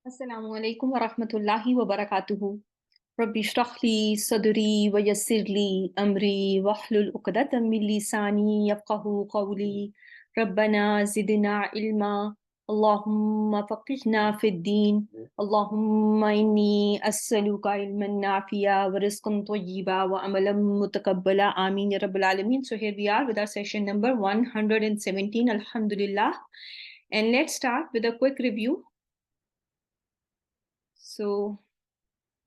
Assalamu alaikum wa rahmatullahi wa barakatuhu. Rabbi shrah li sadri wa yassir li amri wahlul uqdatan min lisani yafqahu qawli. Rabbana zidna ilma. Allahumma faqihna fid din. Allahumma inni as'aluka ilman nafi'a wa rizqan tayyiba wa amalan mutakabbala. Ameen ya Rabbil Alameen. So here we are with our session number 117. Alhamdulillah. And let's start with a quick review. So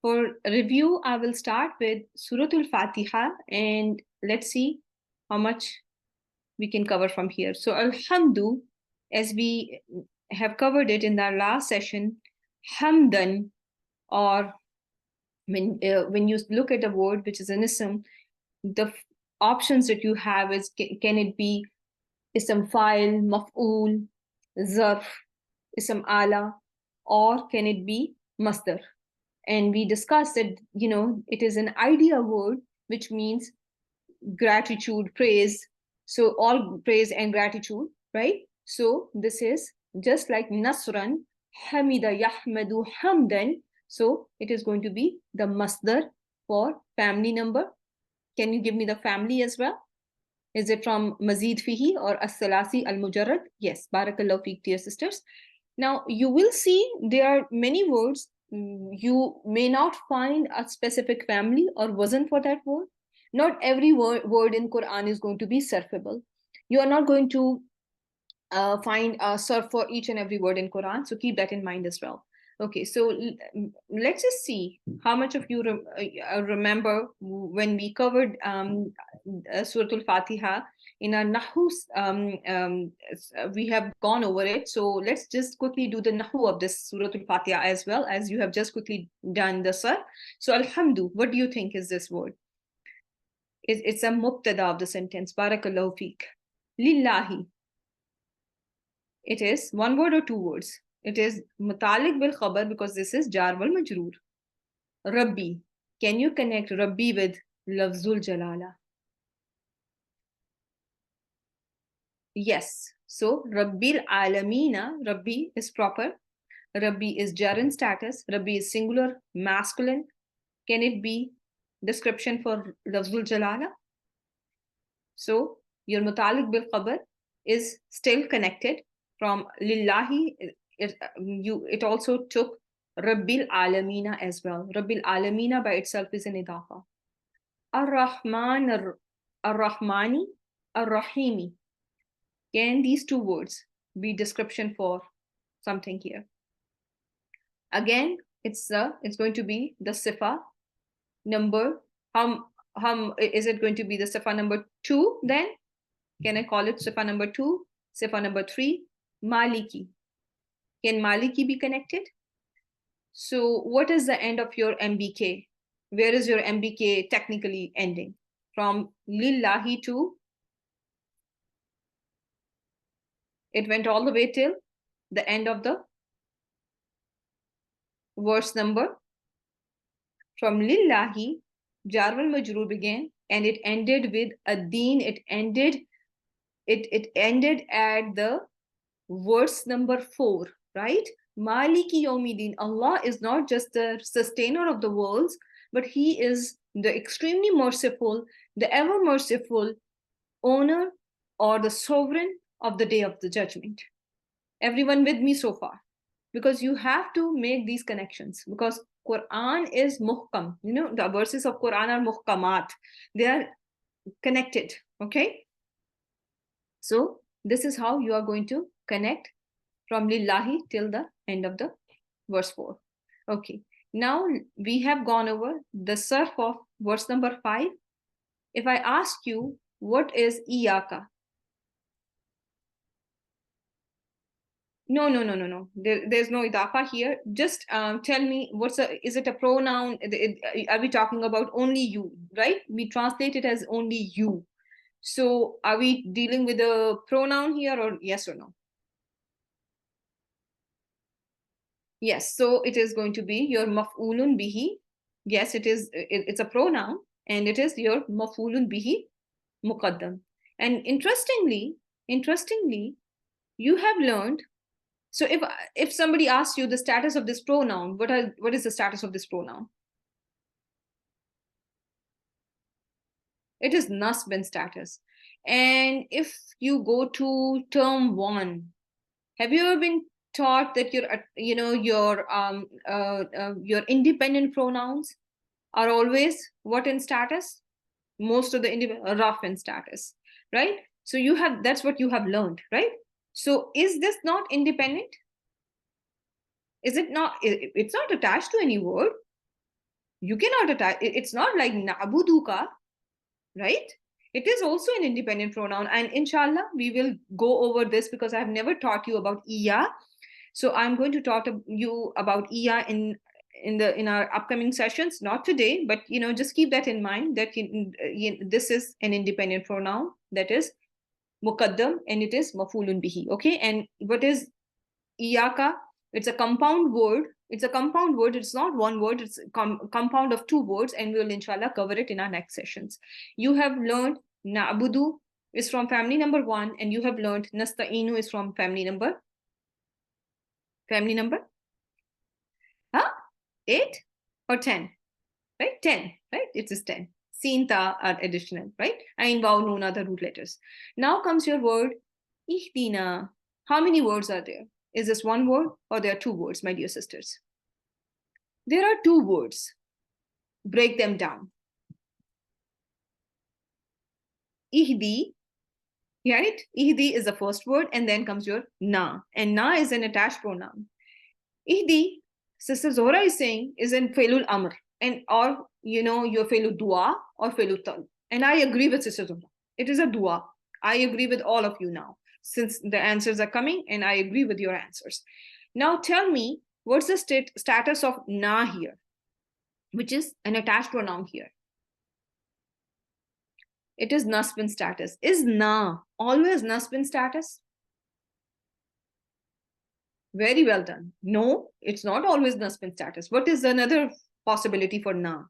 for review, I will start with Suratul Fatiha and let's see how much we can cover from here. So Alhamdu, as we have covered it in our last session, Hamdan, or when you look at a word which is an ism, the options that you have is can it be ism fa'il, maf'ul, zarf, ism ala, or can it be masdar? And we discussed that it is an idea word which means gratitude, praise. So all praise and gratitude, right? So this is just like nasran, hamida yahmadu hamdan. So it is going to be the masdar for family number. Can you give me the family as well? Is it from mazid fihi or as-salasi al-mujarrad? Yes, barakallahu feek, dear sisters. Now you will see there are many words you may not find a specific family or wazn for that word. Not every word in Quran is going to be surfable. You are not going to find a surf for each and every word in Quran. So keep that in mind as well. Okay, so let's just see how much of you remember when we covered Surah Al-Fatiha in our Nahu. We have gone over it. So let's just quickly do the Nahu of this Surah Al-Fatiha as well, as you have just quickly done the Surah. So Alhamdu, what do you think is this word? It's a mubtada of the sentence. Barakallahu feek. Lillahi. It is one word or two words? It is mutalik bil khabar because this is jar wal majroor. Rabbi. Can you connect Rabbi with lafzul jalala? Yes. So Rabbil alamina, Rabbi is proper. Rabbi is jar in status. Rabbi is singular, masculine. Can it be description for lafzul jalala? So your mutalik bil khabar is still connected from lillahi. It also took Rabbil Alamina as well. Rabbil Alamina by itself is an idafa. Ar-Rahman, Ar-Rahmani, Ar-Rahimi. Can these two words be description for something here? Again, it's going to be the sifa number. Is it going to be the sifa number 2 then? Can I call it sifa number 2? Sifa number 3? Maliki. Can Maliki be connected? So what is the end of your MBK? Where is your MBK technically ending? From Lillahi to, it went all the way till the end of the verse number. From Lillahi, Jar wal Majroor began and it ended with ad-din. It ended at the verse number 4, right? Maliki Yawmiddin. Allah is not just the sustainer of the worlds, but He is the extremely merciful, the ever merciful owner or the sovereign of the day of the judgment. Everyone with me so far? Because you have to make these connections, because Quran is muhkam. The verses of Quran are muhkamat. They are connected, okay? So this is how you are going to connect from Lillahi till the end of the verse 4. Okay, now we have gone over the surf of verse number 5. If I ask you, what is iyaka? No. There's no idafa here. Just tell me, is it a pronoun? Are we talking about only you, right? We translate it as only you. So are we dealing with a pronoun here, or yes or no? Yes, so it is going to be your maf'ulun bihi. Yes, it's a pronoun and it is your maf'ulun bihi muqaddam. And interestingly, you have learned So if somebody asks you the status of this pronoun, what is the status of this pronoun? It is nasb in status. And if you go to term one, have you ever been taught that your independent pronouns are always what in status? Most of the rough in status, right? So that's what you have learned, right? So is this not independent? Is it not? It's not attached to any word. You cannot attach. It's not like na'buduka, right? It is also an independent pronoun, and inshallah we will go over this because I have never taught you about iya. So I'm going to talk to you about iya in our upcoming sessions, not today, but just keep that in mind that this is an independent pronoun, that is muqaddam, and it is mafulun bihi. Okay, and what is iyaka? It's a compound word. It's not one word. It's a compound of two words, and we will inshallah cover it in our next sessions. You have learned na'budu is from family number 1, and you have learned nasta'inu is from family number huh? 8 or 10, right? 10, right? It is 10. Sin, ta are additional, right? Ain, waw, noon are the root letters. Now comes your word ihdina. How many words are there? Is this one word or there are two words, my dear sisters? There are two words. Break them down. Ihdi, right? Ihdi is the first word, and then comes your na. And na is an attached pronoun. Ihdi, Sister Zohra is saying, is in Felul Amr, or your Felul Dua or Felul Tal. And I agree with Sister Zohra. It is a dua. I agree with all of you now, since the answers are coming, and I agree with your answers. Now tell me, what's the status of na here, which is an attached pronoun here? It is nasb in status. Is na always nasb in status? Very well done. No, it's not always nasb in status. What is another possibility for na?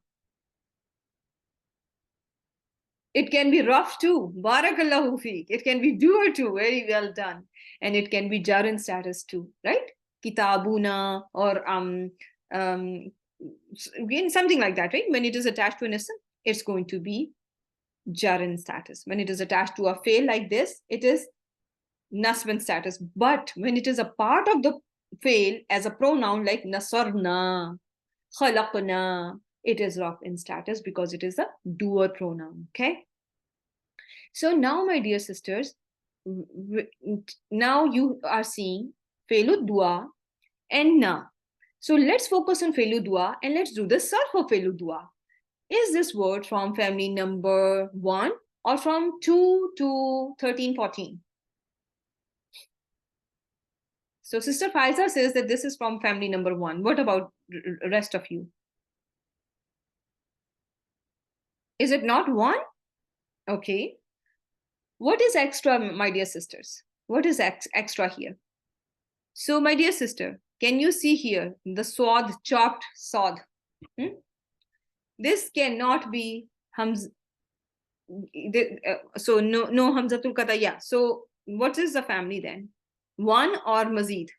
It can be rough too. Barakallahu feek. It can be doer too. Very well done. And it can be jar in status too, right? Kitabuna or something like that, right? When it is attached to an ism, it's going to be jar in status. When it is attached to a fail like this, it is nasb in status. But when it is a part of the fail as a pronoun like nasarna, khalaqna, it is rough in status because it is a doer pronoun. Okay. So now, my dear sisters, now you are seeing felu dua and na. So let's focus on felu dua and let's do the sarf of felu dua. Is this word from family number 1 or from 2 to 13, 14? So Sister Faiza says that this is from family number 1. What about rest of you? Is it not 1? Okay. What is extra, my dear sisters? What is extra here? So, my dear sister, can you see here the swad, chopped swad? This cannot be Hamza. So, no Hamzatul Qata. Yeah. So, what is the family then? 1 or Mazid?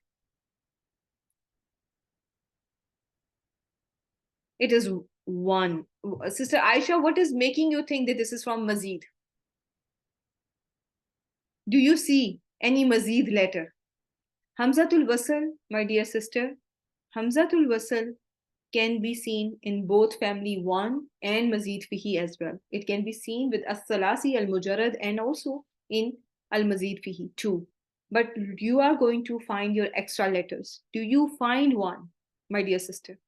It is 1. Sister Aisha, what is making you think that this is from Mazid? Do you see any Mazid letter? Hamzatul Wasl, my dear sister, Hamzatul Wasl can be seen in both family 1 and Mazid Fihi as well. It can be seen with As-Salasi Al-Mujarrad and also in Al-Mazid Fihi too. But you are going to find your extra letters. Do you find one, my dear sister?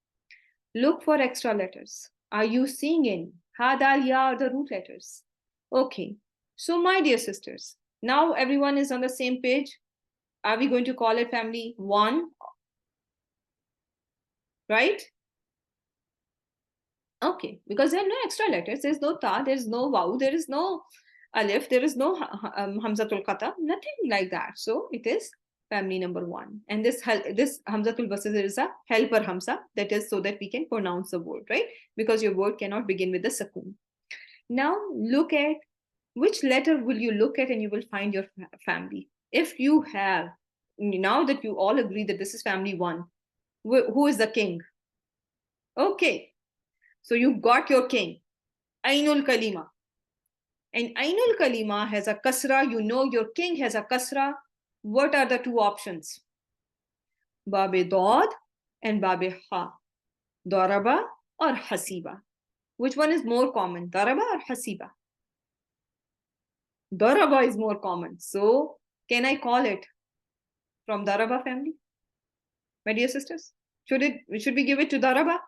Look for extra letters. Are you seeing any? Ha, dal, ya are the root letters. Okay. So, my dear sisters, now everyone is on the same page. Are we going to call it family 1? Right? Okay, because there are no extra letters. There's no ta, there's no waw, there is no alif, there is no hamzatul qata, nothing like that. So it is family number 1. And this hamzatul wasl is a helper hamza, that is so that we can pronounce the word, right? Because your word cannot begin with the sukoon. Now look at which letter will you look at and you will find your family. If you have now that you all agree that this is family one, who is the king? Okay, so you got your king, Ainul Kalima. And Ainul Kalima has a kasra. You know your king has a kasra. What are the two options? Babe Dod and Babe Ha. Daraba or Hasiba. Which one is more common, Daraba or Hasiba? Daraba is more common. So can I call it from Daraba family? My dear sisters, should we give it to Daraba?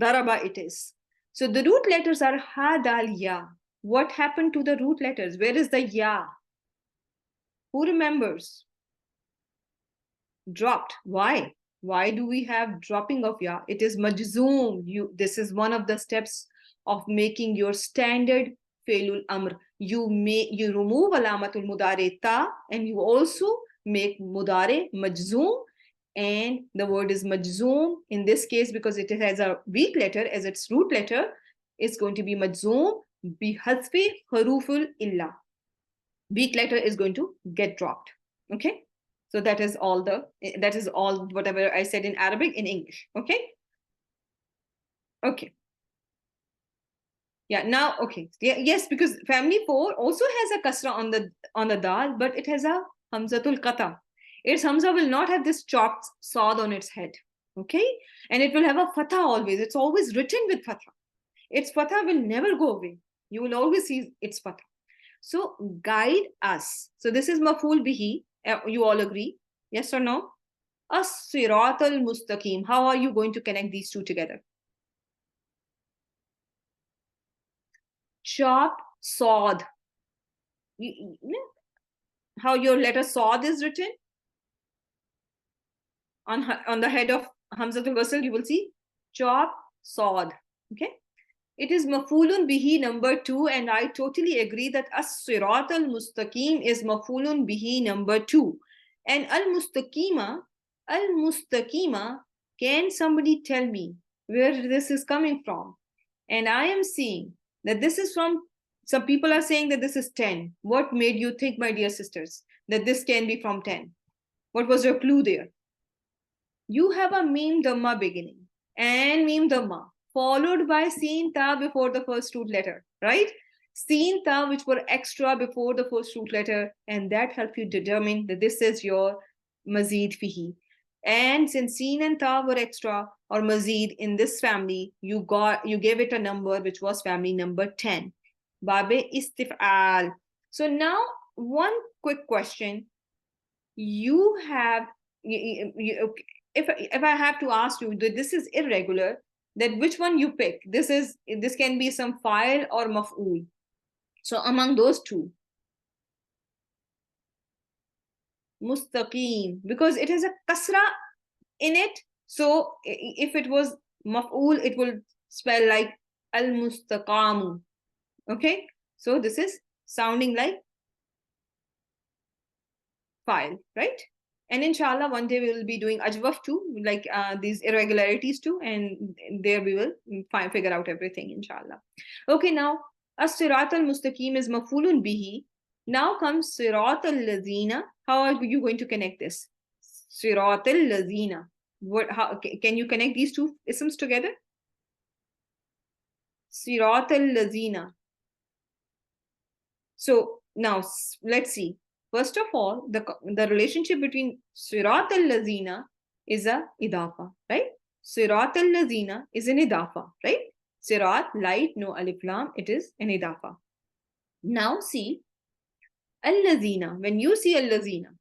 Daraba it is. So the root letters are Ha, Dal, Ya. What happened to the root letters? Where is the Ya? Who remembers? Dropped. Why? Why do we have dropping of Ya? It is majzoom. This is one of the steps of making your standard failul amr. You remove alamatul mudare ta, and you also make mudare majzoom, and the word is majzoom in this case because it has a weak letter as its root letter. It's going to be majzoom bihasfi haruful illa. Weak letter is going to get dropped. Okay, so that is all whatever I said in Arabic in English. Okay. Yeah, now okay. Yeah, yes, because family 4 also has a kasra on the dal, but it has a hamzatul qata. Its hamza will not have this chopped sod on its head. Okay, and it will have a fatha always. It's always written with fatha. Its fatha will never go away. You will always see its fatha. So guide us. So this is maful bihi. You all agree? Yes or no? As-sirat al-mustaqim. How are you going to connect these two together? Chop sod. How your letter sod is written on the head of Hamzatul Wasl, you will see chop sod. Okay, it is mafulun bihi number 2, and I totally agree that as-sirat al-mustaqim is mafulun bihi number 2, and al-mustaqima, can somebody tell me where this is coming from? And I am seeing that this is from, some people are saying that this is 10. What made you think, my dear sisters, that this can be from 10? What was your clue there? You have a meme dhamma beginning and meme dhamma followed by seen ta before the first root letter, right? Seen ta which were extra before the first root letter, and that help you determine that this is your mazid fihi. And since seen and ta were extra or mazid in this family, you gave it a number which was family number 10. Babe istif'al. So now one quick question. You have if I have to ask you that this is irregular, then which one you pick? This can be some file or maf'ul. So among those two, mustaqim, because it has a kasra in it. So if it was maf'ul, it will spell like al-mustaqamu. Okay, so this is sounding like file, right? And inshallah, one day we will be doing ajwaf too, like these irregularities too, and there we will figure out everything, inshallah. Okay, now as-sirat al-mustaqim is mafulun bihi. Now comes sirat al-lazina. How are you going to connect this? Sirat al-lazina. How can you connect these two isms together? Sirat al-lazina. So now let's see. First of all, the relationship between Sirat al-Lazina is a idafa, right? Sirat al-Lazina is an idafa, right? Sirat, light, no alif lam, it is an idafa. Now see, al-Lazina, when you see al-Lazina,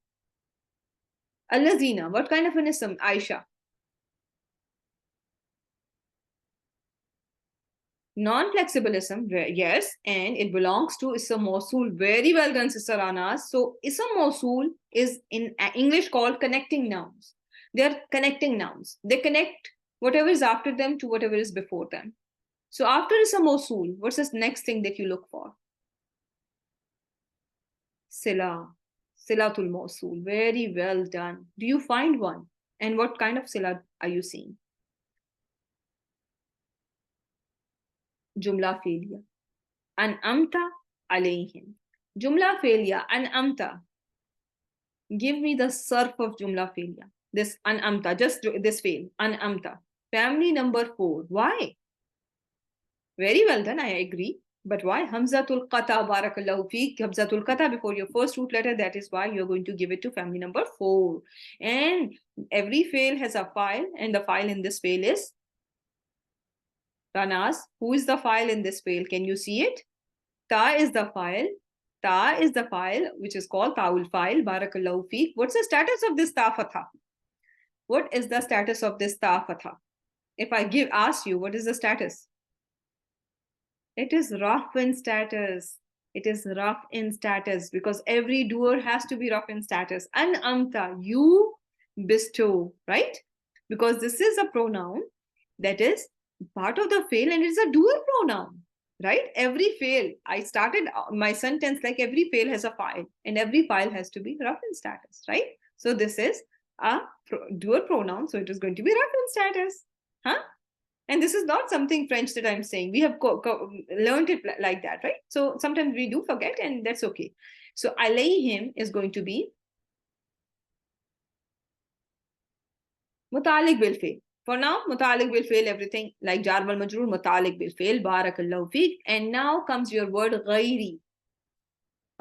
what kind of an ism, Aisha? Non-flexibilism, yes, and it belongs to Ism Mausul. Very well done, Sister Anas. So Ism Mausul is in English called connecting nouns. They are connecting nouns. They connect whatever is after them to whatever is before them. So after Ism Mausul, what's the next thing that you look for? Sila. Silatul Mausul. Very well done. Do you find one? And what kind of sila are you seeing? Jumla failure. An'amta alayhim. Jumla failure, an'amta. Give me the sarf of Jumla failure. This an'amta, just this fail. An'amta. Family number 4. Why? Very well done, I agree. But why? Hamzatul Qata, barakallahu feek. Hamzatul Qata before your first root letter. That is why you're going to give it to family number 4. And every fail has a file. And the file in this fail is Ranas. Who is the file in this fail? Can you see it? Ta is the file. Ta is the file which is called Ta'ul file. Barakallahu feek. What's the status of this Ta Fatha? What is the status of this Ta Fatha? If I ask you, what is the status? It is rough in status. It is rough in status because every doer has to be rough in status. An'amta, you bestow, right? Because this is a pronoun that is part of the fail and it's a doer pronoun, right? Every fail, I started my sentence like every fail has a file and every file has to be rough in status, right? So this is a doer pronoun, so it is going to be rough in status. Huh? And this is not something French that I'm saying. We have learned it like that, right? So sometimes we do forget and that's okay. So alayhim is going to be mutalik will fail. For now, mutalik will fail everything like jar wal majroor, mutalik will fail. Barakallahu feek. And now comes your word ghairi.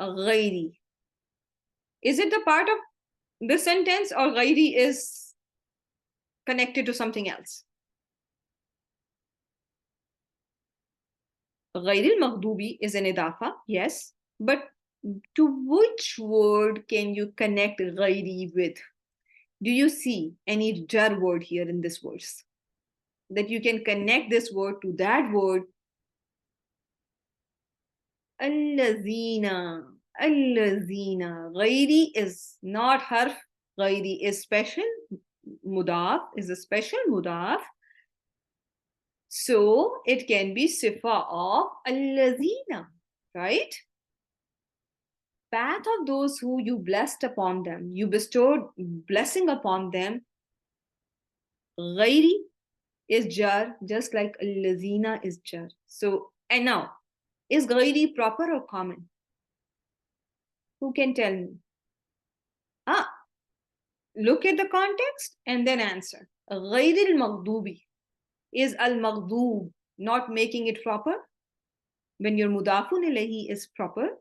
Ghairi. Is it the part of the sentence or ghairi is connected to something else? غير المغضوبي is an idafa, yes. But to which word can you connect غيري with? Do you see any jar word here in this verse? That you can connect this word to that word. الذين. الذين. غيري is not harf. غيري is special. Mudaf is a special mudaf. So it can be sifa of allazina, right? Path of those who you blessed upon them, you bestowed blessing upon them. Ghairi is jar, just like allazina is jar. So, and now, is ghairi proper or common? Who can tell me? Look at the context and then answer. Ghairi al-maghdubi. Is al-maghdub not making it proper? When your mudafun ilayhi is proper,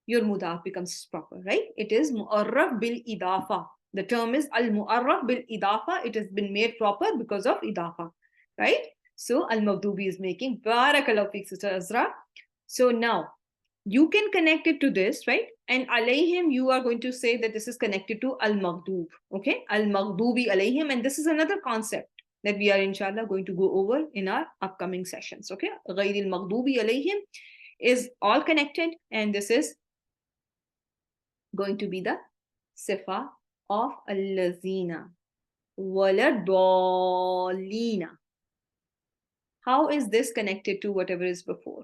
your mudaf becomes proper, right? It is mu'arraf bil idafa. The term is al-mu'arraf bil idafa. It has been made proper because of idafa, right? So al-maghdubi is making. Barakallahu feek, Sister Azra. So now you can connect it to this, right? And alayhim, you are going to say that this is connected to al-maghdub, okay? Al-maghdubi alayhim, and this is another concept that we are inshallah going to go over in our upcoming sessions, okay? غَيْرِ الْمَغْضُوبِ عَلَيْهِمْ is all connected, and this is going to be the sifa of allazina. وَلَضَالِّينَ. How is this connected to whatever is before?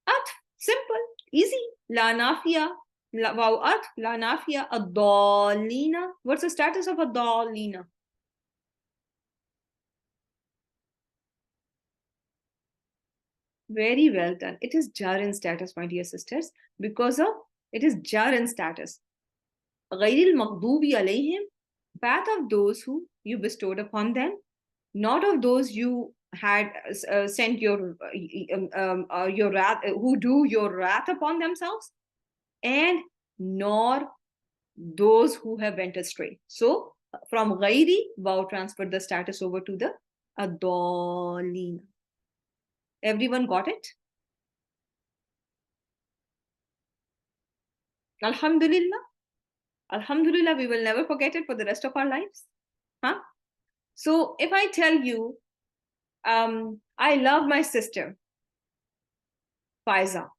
Atf, simple, easy. La nafiya. Wow, at la nafiya ad-dallina. What's the status of ad-dallina? Very well done. It is jar in status, my dear sisters, because of it is jar in status. غَيْرِ الْمَغْضُوبِ عَلَيْهِمْ, path of those who you bestowed upon them, not of those you had sent your wrath, who do your wrath upon themselves, and nor those who have went astray. So from ghairi, wow, transferred the status over to the adolina. Everyone got it? Alhamdulillah. Alhamdulillah, we will never forget it for the rest of our lives. Huh? So if I tell you, I love my sister, Faiza.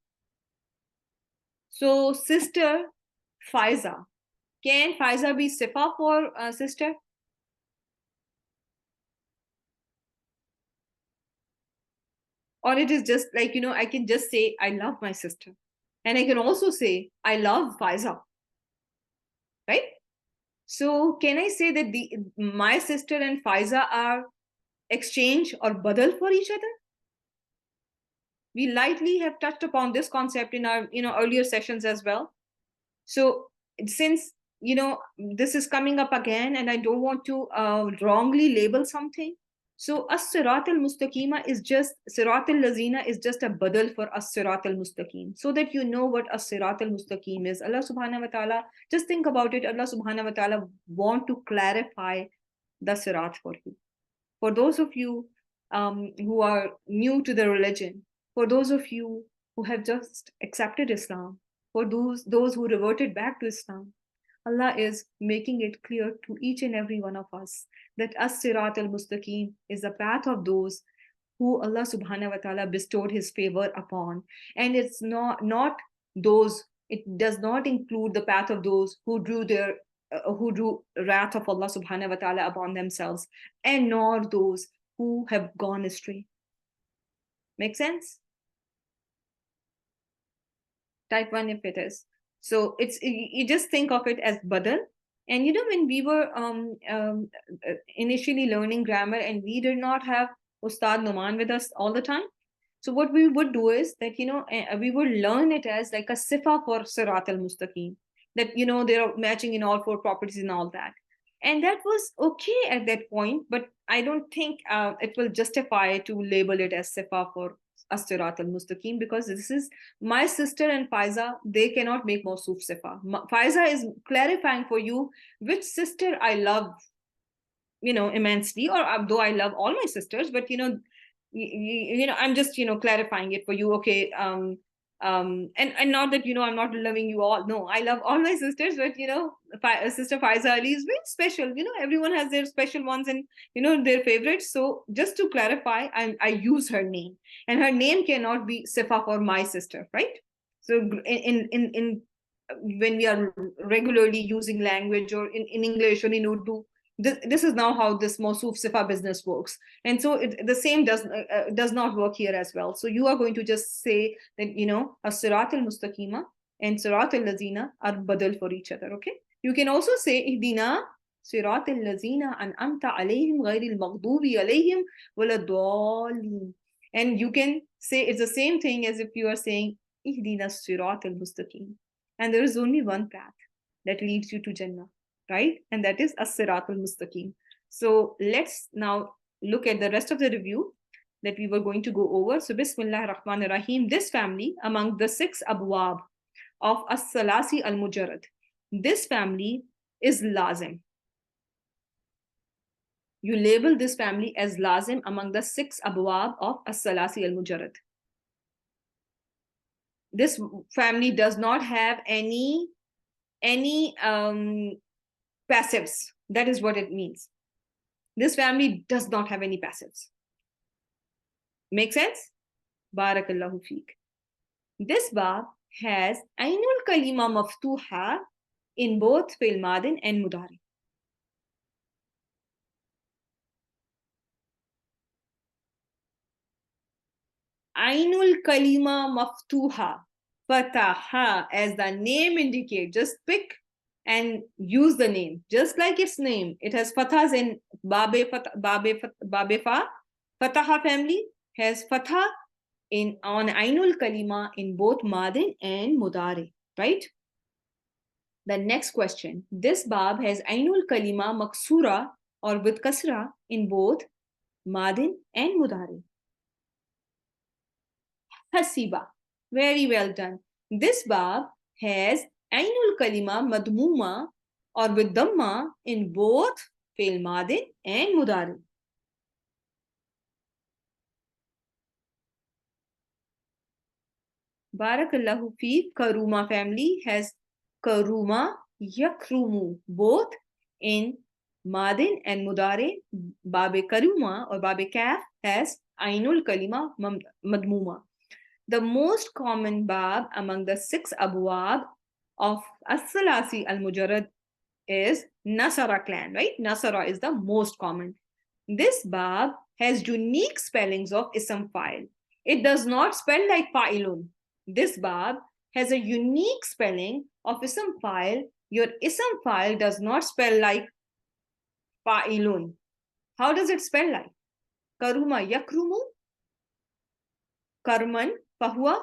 So sister, Faiza. Can Faiza be sifa for sister? Or it is just like, you know, I can just say, I love my sister. And I can also say, I love Faiza. Right? So can I say that my sister and Faiza are exchange or badal for each other? We lightly have touched upon this concept in our earlier sessions as well. So since this is coming up again, and I don't want to wrongly label something, so as-sirat al-mustaqima is just, sirat al-lazina is just a badal for as-sirat al-mustaqim, so that you know what as-sirat al-mustaqim is. Allah subhanahu wa ta'ala, just think about it, Allah subhanahu wa ta'ala want to clarify the sirat for you. For those of you who are new to the religion, for those of you who have just accepted Islam, for those who reverted back to Islam, Allah is making it clear to each and every one of us that as-sirat al-mustaqim is the path of those who Allah subhanahu wa ta'ala bestowed his favor upon. And it's not those, it does not include the path of those who drew wrath of Allah subhanahu wa ta'ala upon themselves, and nor those who have gone astray. Make sense? Type 1 if it is. So it's, you just think of it as badal. And when we were initially learning grammar, and we did not have Ustad Numan with us all the time, so what we would do is that we would learn it as like a sifa for sirat al-mustaqim, that they're matching in all 4 properties and all that, and that was okay at that point. But I don't think it will justify to label it as sifa for as-sirat al-mustaqim, because this is my sister and Faiza, they cannot make mawsoof sifa. Faiza is clarifying for you which sister I love immensely, or though I love all my sisters, but I'm just clarifying it for you. Okay. And not that I'm not loving you all. No, I love all my sisters, but Sister Faiza Ali is very special. Everyone has their special ones and their favorites. So just to clarify, I use her name, and her name cannot be sifa for my sister, right? So in when we are regularly using language, or in English or in Urdu, this is now how this mawsoof sifa business works. And so the same does not work here as well. So you are going to just say that as-sirat al-mustaqima and sirat al-lazina are badal for each other. Okay, you can also say ihdina sirat al-lazina an'amta alayhim ghayril maghdubi alayhim waladdallin, and you can say it's the same thing as if you are saying ihdina sirat al-mustaqim, and there is only one path that leads you to Jannah, right? And that is as-sirat al-mustaqim. So let's now look at the rest of the review that we were going to go over. So Bismillah ar-Rahman ar-Rahim. This family, among the 6 abwab of as-salasi al-mujarrad, this family is lazim. You label this family as lazim among the 6 abwab of as-salasi al-mujarrad. This family does not have any passives. That is what it means. This family does not have any passives. Make sense? Barakallahu feek. This bab has ainul kalima maftuha in both fi'l madin and mudari. Ainul kalima maftuha, fataha, as the name indicates. Just pick and use the name just like its name. It has fathas in babe fa. Fataha family has fatha on ainul kalima in both madin and mudari, right? The next question. This bab has ainul kalima maksura or with kasra in both madin and mudari. Hasiba. Very well done. This bab has ainul kalima madmuma or with dhamma in both fi'l madin and mudari. Barakallahu fi. Karuma family has karuma yakrumu both in madin and mudari. Babe karuma or babe kaf has ainul kalima madmuma. The most common bab among the 6 abwab of as-salasi al-mujarrad is Nasara clan, right? Nasara is the most common. This bab has unique spellings of ism fa'il. It does not spell like fa'ilun. This bab has a unique spelling of ism fa'il. Your ism fa'il does not spell like fa'ilun. How does it spell like? Karuma yakrumu, karman فهو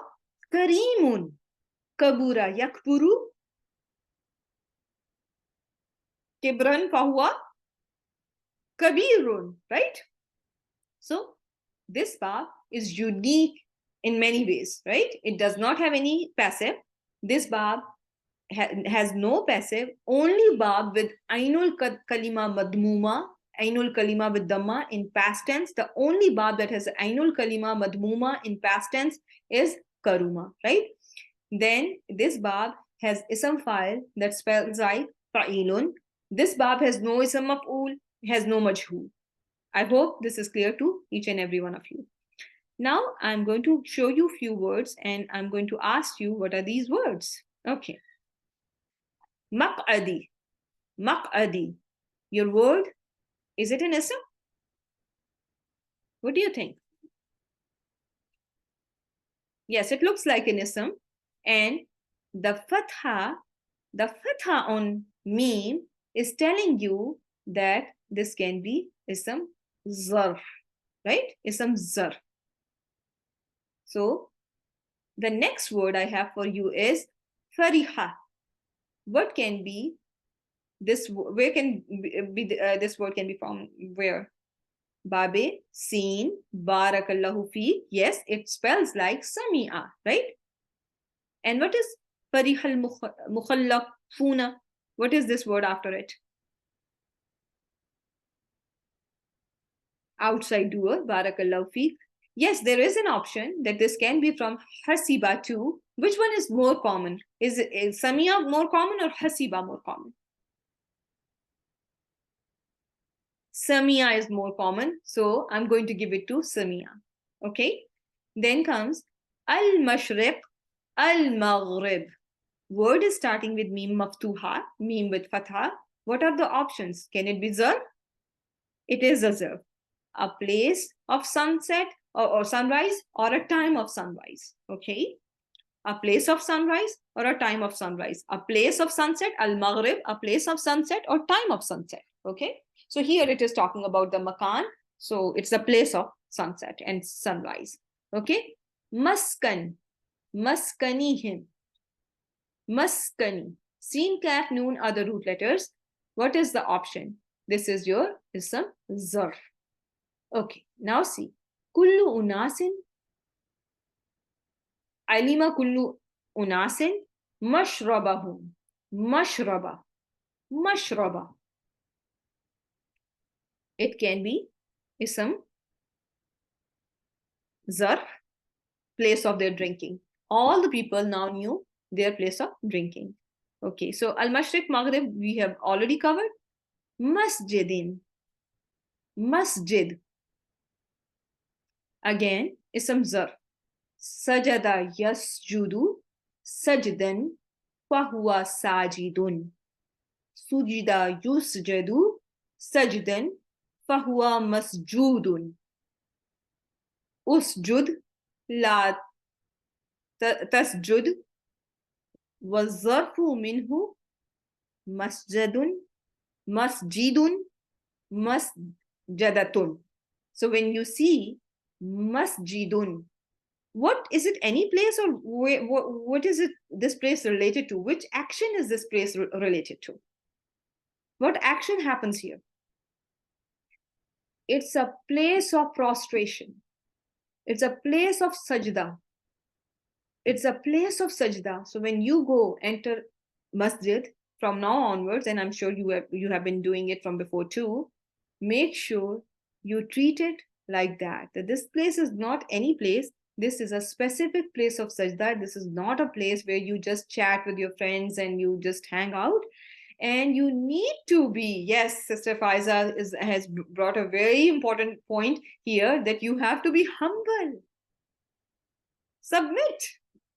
كريم. كبر يكبر. كبرا فهو كبير. Right? So this verb is unique in many ways, right? It does not have any passive. This verb has no passive, only verb with ainul kalima madmuma, ainul kalima with dhamma in past tense. The only verb that has ainul kalima madmuma in past tense is karuma, right? Then this verb has ism fa'il that spells like fa'ilun. This verb has no ism maf'ul, has no majhul. I hope this is clear to each and every one of you. Now I'm going to show you a few words and I'm going to ask you what are these words. Okay. Maq'adi. Maq'adi. Your word, is it an ism? What do you think? Yes, it looks like an ism. And the fatha on meme is telling you that this can be ism zarf, right? Ism zarf. So the next word I have for you is fariha. What can be this? Where can be this word can be from? Where? Babe, seen, barakallahu fi. Yes, it spells like sami'a, right? And what is farihal mukhallafuna? What is this word after it? Outside doer, barakallahu fi. Yes, there is an option that this can be from hasiba too. Which one is more common? Is Samia more common or hasiba more common? Samia is more common, so I'm going to give it to Samia. Okay. Then comes al-mashriq, al-maghrib. Word is starting with mim maftuha, mim with fatha. What are the options? Can it be zarf? It is a zarf. A place of sunset or sunrise or a time of sunrise. Okay. A place of sunrise or a time of sunrise. A place of sunset, al-maghrib, a place of sunset or time of sunset. Okay. So here it is talking about the makan. So it's a place of sunset and sunrise. Okay. Maskan, maskanihim. Maskani. Seen, kaf, noon are the root letters. What is the option? This is your ism zarf. Okay, now see. Kullu unasin. Alima kullu unasin. Mashrabahum. Mashraba. Mashraba. It can be ism zarf, place of their drinking. All the people now knew their place of drinking. Okay, so al-mashriq maghrib we have already covered. Masjidin. Masjid. Again, ism zarf. Sajada yasjudu sajdan fahuwa sajidun. Sujida yusjadu sajdan fahuwa masjudun. Usjud la tasjud wazarfu minhu masjadun masjidun masjadatun. So when you see masjidun, what is it? Any place or what is it? This place related to? Which action is this place related to? What action happens here? It's a place of prostration. It's a place of sajda. It's a place of sajda. So when you go enter masjid from now onwards, and I'm sure you have been doing it from before too, make sure you treat it like that. That this place is not any place. This is a specific place of sajda. This is not a place where you just chat with your friends and you just hang out. And you need to be, yes, Sister Faiza has brought a very important point here, that you have to be humble. Submit.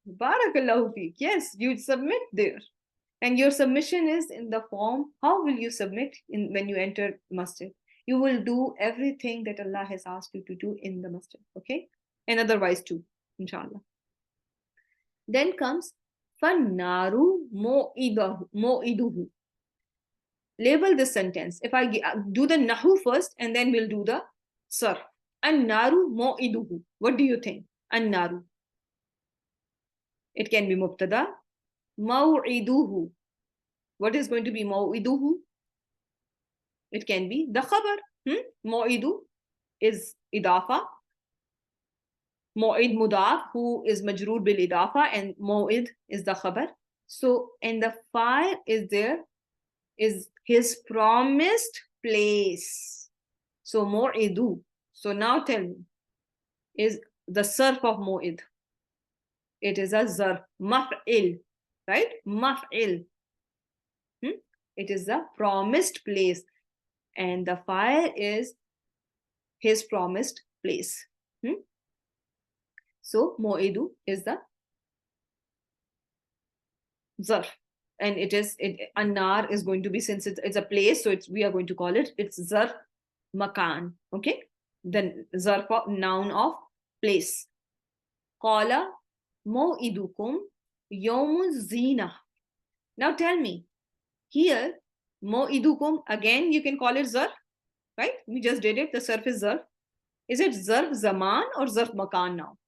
Barakallahu feek. Yes, you submit there. And your submission is in the form, how will you submit when you enter masjid? You will do everything that Allah has asked you to do in the masjid, okay? And otherwise too, inshallah. Then comes فَالنَّارُ مُوئِدُهُ. Label this sentence. If I do the nahu first and then we'll do the sarf. An-naru mu'iduhu. What do you think? An-naru. It can be mubtada. Maw'iduhu. What is going to be maw'iduhu? It can be the khabar. Maw'idu is idafa. Maw'id mudaf, who is majroor bil idafa, and maw'id is the khabar. So, and the fa'il is there, is his promised place. So, maw'idu. So, now tell me, is the sarf of maw'id? It is a zarf, maf'il, right? Maf'il. It is the promised place, and the fa'il is his promised place. So mo'idu is the zarf, and anar is going to be, since it's a place, so we are going to call it's zarf makan. Okay, then zarf of noun of place. Qala mo'idukum yawmuz zina. Now tell me, here mo'idukum, again you can call it zarf, right? We just did it. The zarf is zarf. Is it zarf zaman or zarf makan now?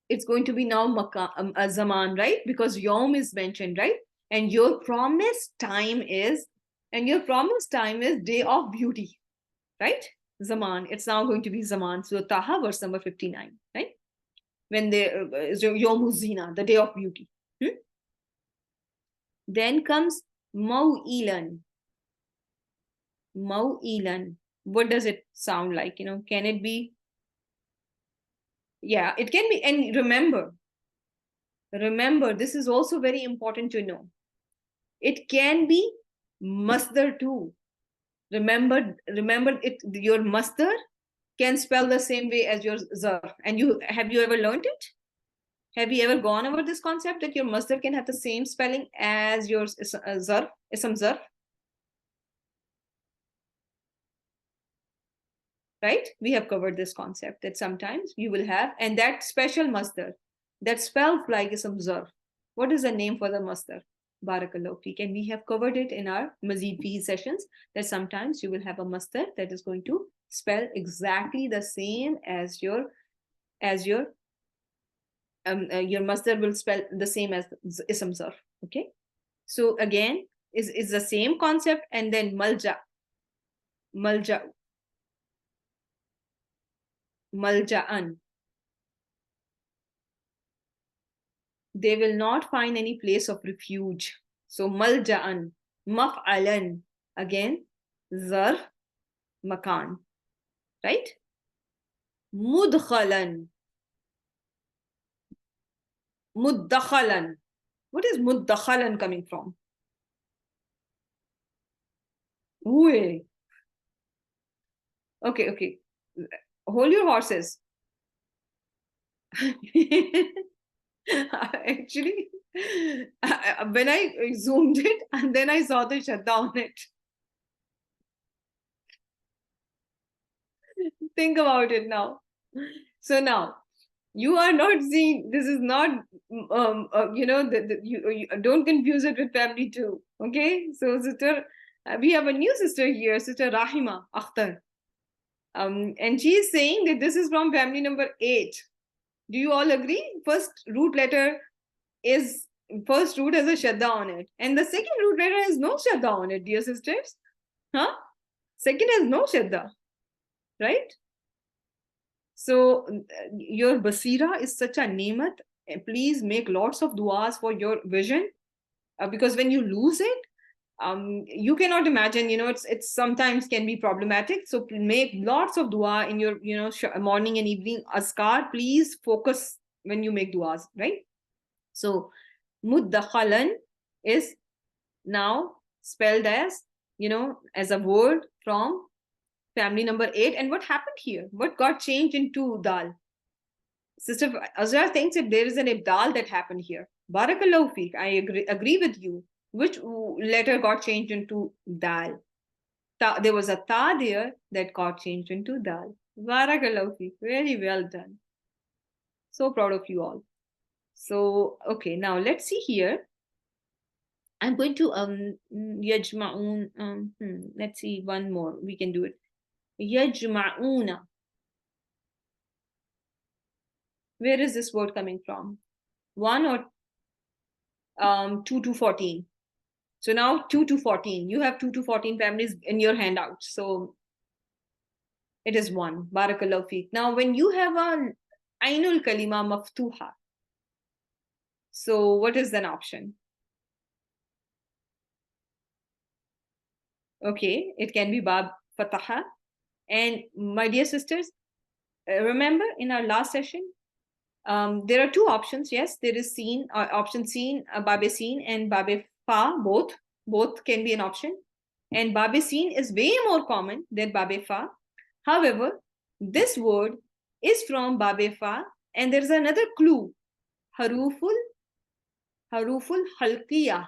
It's going to be now zaman, right? Because yom is mentioned, right? And your promised time is day of beauty, right? Zaman. It's now going to be zaman. So Taha, verse number 59, right? When they Yom Zina, the day of beauty. Then comes Maw'ilan. Maw'ilan. What does it sound like? Can it be? Yeah, it can be. And remember, this is also very important to know. It can be masdar too. Remember it. Your masdar can spell the same way as your zarf. And have you ever learned it? Have you ever gone over this concept that your masdar can have the same spelling as your zarf, ism zarf? Right? We have covered this concept that sometimes you will have, and that special masdar that spells like ism zarf. What is the name for the masdar? Barakallahu feek. And we have covered it in our Mazid Fi sessions, that sometimes you will have a masdar that is going to spell exactly the same as your masdar will spell the same as ism zarf. Okay, so again is the same concept. And then malja'an. They will not find any place of refuge. So malja'an, maf'alan, again zarf makan, right? Mudkhalan, muddakhalan. What is muddakhalan coming from? Ooh. Okay. Hold your horses. Actually, when I zoomed it and then I saw the shadda on it. Think about it now. So now, you are not seeing, this is not, you don't confuse it with family too. Okay, so sister, we have a new sister here, Sister Rahima Akhtar. And she is saying that this is from family number 8. Do you all agree? First root root has a shadda on it, and the second root letter has no shadda on it, dear sisters. Second has no shadda, right? So your basira is such a neemat. Please make lots of duas for your vision, because when you lose it, you cannot imagine, it's sometimes can be problematic. So make lots of dua in your morning and evening azkar. Please focus when you make duas, right? So muddakhalan is now spelled as as a word from family number 8. And what happened here? What got changed into dal? Sister Azra thinks that there is an ibdal that happened here. Barakallahu feek. I agree with you. Which letter got changed into dal? There was a ta there that got changed into dal. Barakallahu feek. Very well done. So proud of you all. So, okay, now let's see here. I'm going to yajma'un. Let's see one more. We can do it. Yajma'una. Where is this word coming from? 1 or 2 to 14? So now 2 to 14. You have 2 to 14 families in your handout. So it is 1. Barakallahu feek. Now when you have a Ainul Kalima Maftuha, so what is an option? Okay, it can be Bab Fataha. And my dear sisters, remember in our last session, there are 2 options. Yes, there is Seen, option Seen, Babe Seen and Babe Fa, both. Both can be an option. And Babe Seen is way more common than Babe Fa. However, this word is from Babe Fa, and there's another clue. Haruful Halqiya.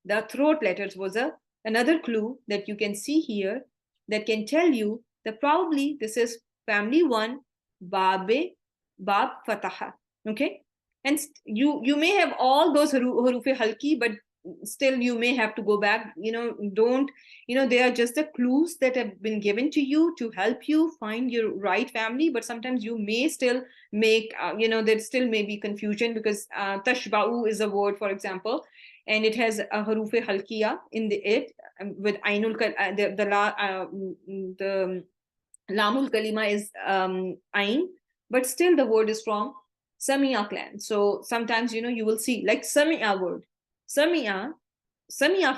The throat letters was another clue that you can see here that can tell you that probably this is family 1, Bab Fataha. Okay, and you may have all those haruf halki, but still you may have to go back. Don't, they are just the clues that have been given to you to help you find your right family, but sometimes you may still make, there still may be confusion, because tashba'u is a word, for example, and it has a haruf halkiya in it, with ainul the lamul kalima is ain, but still the word is from Samia clan. So sometimes, you will see like Samia word. Samia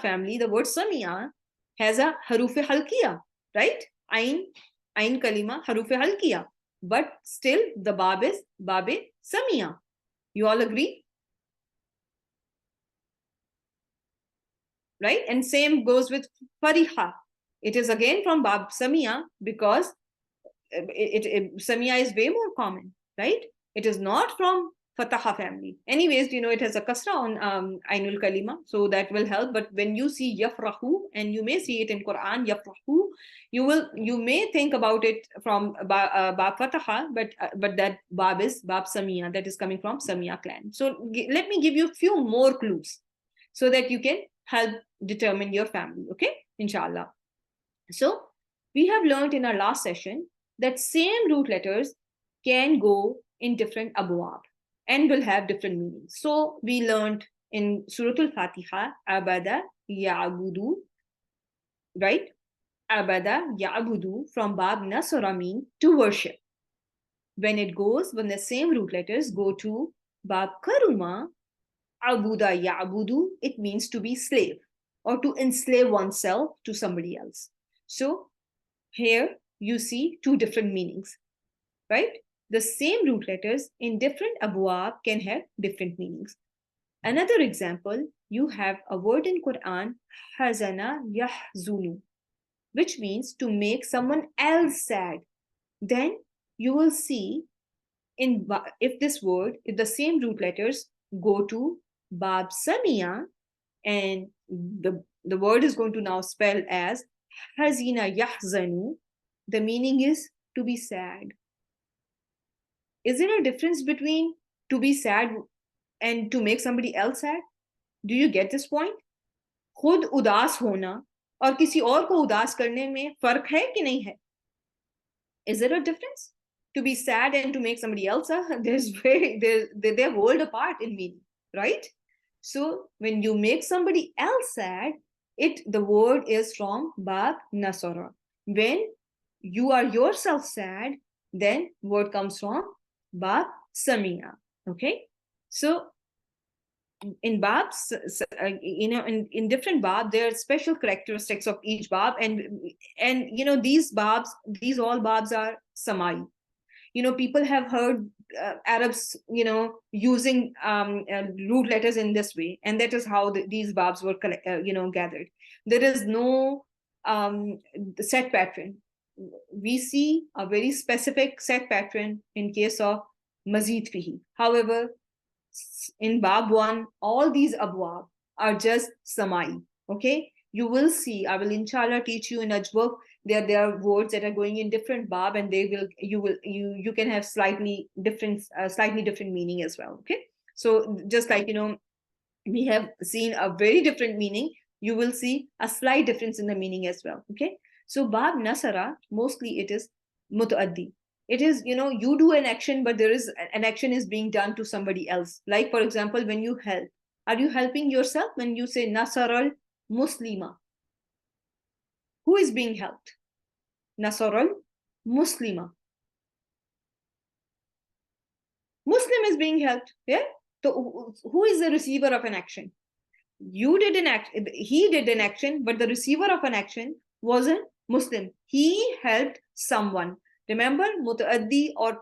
family, the word Samia has a haruf halkiya, right? Ain kalima, haruf halkiya. But still the bab is Babe Samia. You all agree? Right? And same goes with Fariha. It is again from Bab Samia, because Samia is way more common, right? It is not from Fataha family. Anyways, it has a kasra on Ainul Kalima, so that will help. But when you see Yafrahu, and you may see it in Quran, Yafrahu, you may think about it from Bab Fataha, but that Bab is Bab Samia, that is coming from Samia clan. So let me give you a few more clues so that you can help determine your family, okay? Inshallah. So we have learned in our last session that same root letters can go in different abwab and will have different meanings. So we learned in Surah Al-Fatiha, Abada Ya'budu, right? Abada Ya'budu from Bab Nasara mean to worship. When the same root letters go to Bab Karuma, Abuda Ya'budu, it means to be slave or to enslave oneself to somebody else. So here you see 2 different meanings, right? The same root letters in different abwab can have different meanings. Another example, you have a word in Quran, hazana yahzunu, which means to make someone else sad. Then you will see if the same root letters go to Bab Samia, and the word is going to now spell as hazina yahzanu, the meaning is to be sad. Is there a difference between to be sad and to make somebody else sad? Do you get this point? खुद उदास होना और किसी और को उदास करने में फर्क है कि नहीं है? Is there a difference? To be sad and to make somebody else sad, they're world apart in meaning, right? So when you make somebody else sad, the word is from Bab Nasara. When you are yourself sad, then word comes from Bab Samia. Okay, so in Babs, in different Bab, there are special characteristics of each Bab, and these all Babs are Samai. People have heard Arabs, using root letters in this way, and that is how these Babs were, gathered. There is no set pattern. We see a very specific set pattern in case of Mazid Fihi. However, in Bab 1, all these abwab are just Samai. Okay, you will see, I will inshallah teach you in Ajwab, there are words that are going in different Bab, and you can have slightly different meaning as well. Okay, so just like we have seen a very different meaning, you will see a slight difference in the meaning as well. Okay, So Bab Nasara, mostly it is mutaaddi. It is, you do an action, but there is an action is being done to somebody else. Like, for example, when you help, are you helping yourself? When you say Nasaral Muslima, who is being helped? Nasaral Muslima. Muslim is being helped. Yeah. So who is the receiver of an action? You did an act, he did an action, but the receiver of an action wasn't Muslim. He helped someone. Remember, mutaaddi or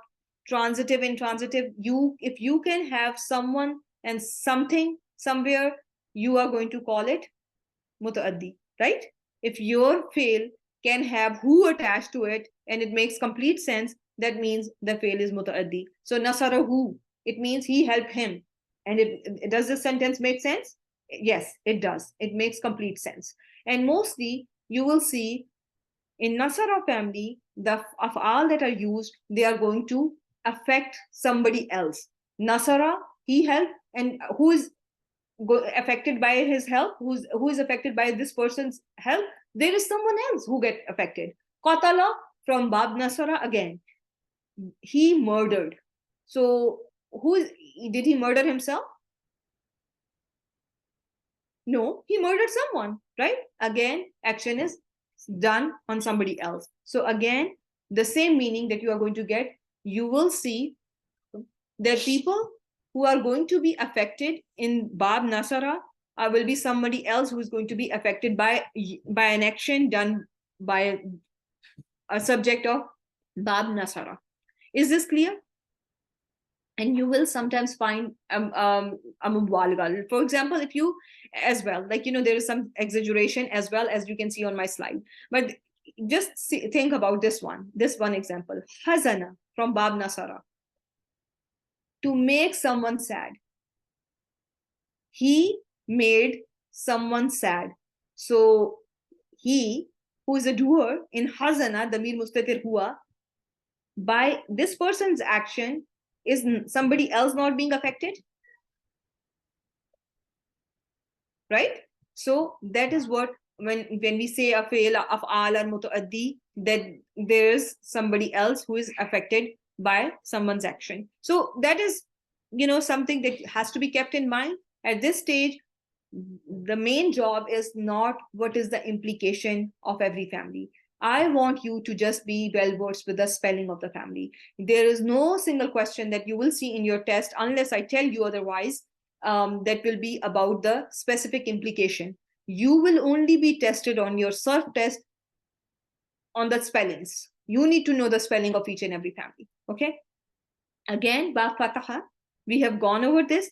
transitive, intransitive, if you can have someone and something somewhere, you are going to call it mutaaddi, right? If your fail can have who attached to it and it makes complete sense, that means the fail is mutaaddi. So nasarahu, it means he helped him. And does this sentence make sense? Yes, it does. It makes complete sense. And mostly you will see in Nasara family, the of all that are used, they are going to affect somebody else. Nasara, he helped, and who is affected by his help? Who is affected by this person's help? There is someone else who get affected. Qatala from Bab Nasara again. He murdered. So did he murder himself? No, he murdered someone, right? Again, action is done on somebody else. So again, the same meaning that you are going to get, you will see that people who are going to be affected in Bab Nasara will be somebody else who is going to be affected by an action done by a subject of Bab Nasara. Is this clear? And you will sometimes find for example, if you as well, like, there is some exaggeration as well, as you can see on my slide, but just think about this one example. Hazana from Bab Nasara, to make someone sad. He made someone sad. So he, who is a doer in Hazana, the Mir Mustatir Hua, by this person's action, is somebody else not being affected? Right? So that is what, when we say a fail of al or mutaaddi, that there is somebody else who is affected by someone's action. So that is, something that has to be kept in mind at this stage. The main job is not what is the implication of every family. I want you to just be well versed with the spelling of the family. There is no single question that you will see in your test unless I tell you otherwise, that will be about the specific implication. You will only be tested on your self-test on the spellings. You need to know the spelling of each and every family. Okay? Again, Ba Fataha, we have gone over this.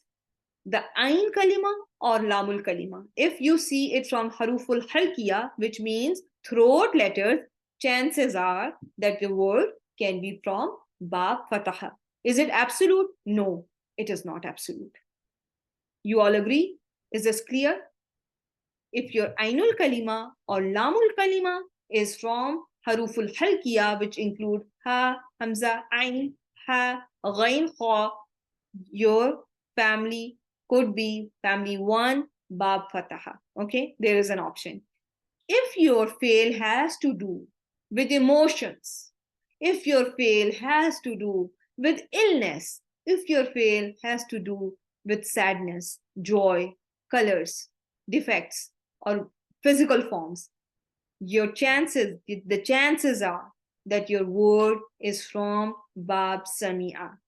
The Ain Kalima or Lamul Kalima. If you see it from Haruful Halkiya, which means throat letters, chances are that the word can be from Ba Fataha. Is it absolute? No, it is not absolute. You all agree? Is this clear? If your Ainul Kalima or Lamul Kalima is from Haruful Halkiya, which include Ha, Hamza, Ain, Ha, Ghain, Kha, your family could be family 1, Bab Fataha. Okay, there is an option. If your fail has to do with emotions, if your fail has to do with illness, if your fail has to do with sadness, joy, colors, defects, or physical forms, the chances are that your word is from Bab Samia.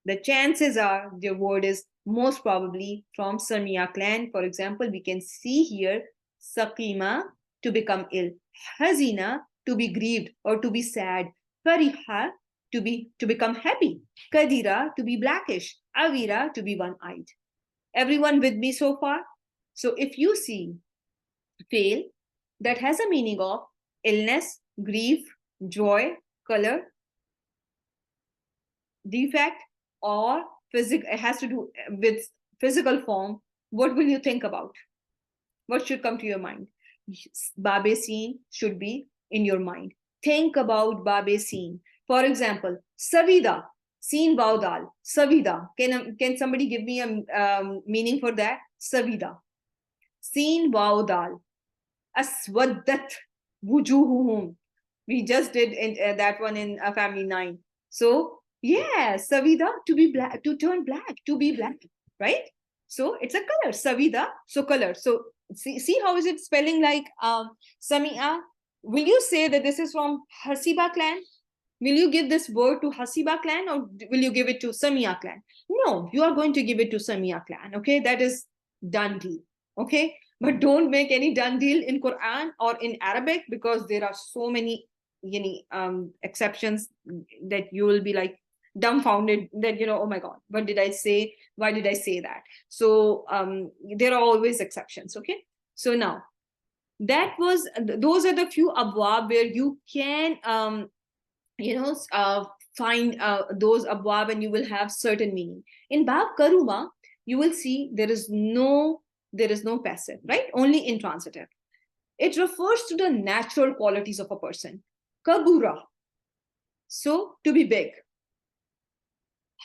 The chances are your word is most probably from Samia clan. For example, we can see here Saqima, to become ill, Hazina, to be grieved or to be sad, Fariha, to become happy, Kadira, to be blackish, Avira, to be one-eyed. Everyone with me so far? So if you see fail that has a meaning of illness, grief, joy, color, defect, or it has to do with physical form, what will you think about? What should come to your mind? Babe Seen should be in your mind. Think about Babe Seen. For example, Savida, Seen Baudal, Savida. Can somebody give me a meaning for that? Savida. Seen Baudal. Aswadat. wujuhuhum. We just did that one in family 9. So yeah, savida, to be black, to turn black, to be black, right? So it's a color, savida, so color. So see how is it spelling like samia? Will you say that this is from Hasiba clan? Will you give this word to Hasiba clan, or will you give it to Samia clan? No, you are going to give it to Samia clan. Okay, that is done deal. Okay, but don't make any done deal in Quran or in Arabic, because there are so many exceptions that you will be like dumbfounded that, oh my god, what did I say? Why did I say that? So there are always exceptions. Okay, so now those are the few abwab where you can find those abwab, and you will have certain meaning. In Bab Karuma, you will see there is no passive, right? Only intransitive. It refers to the natural qualities of a person. Kabura, so to be big.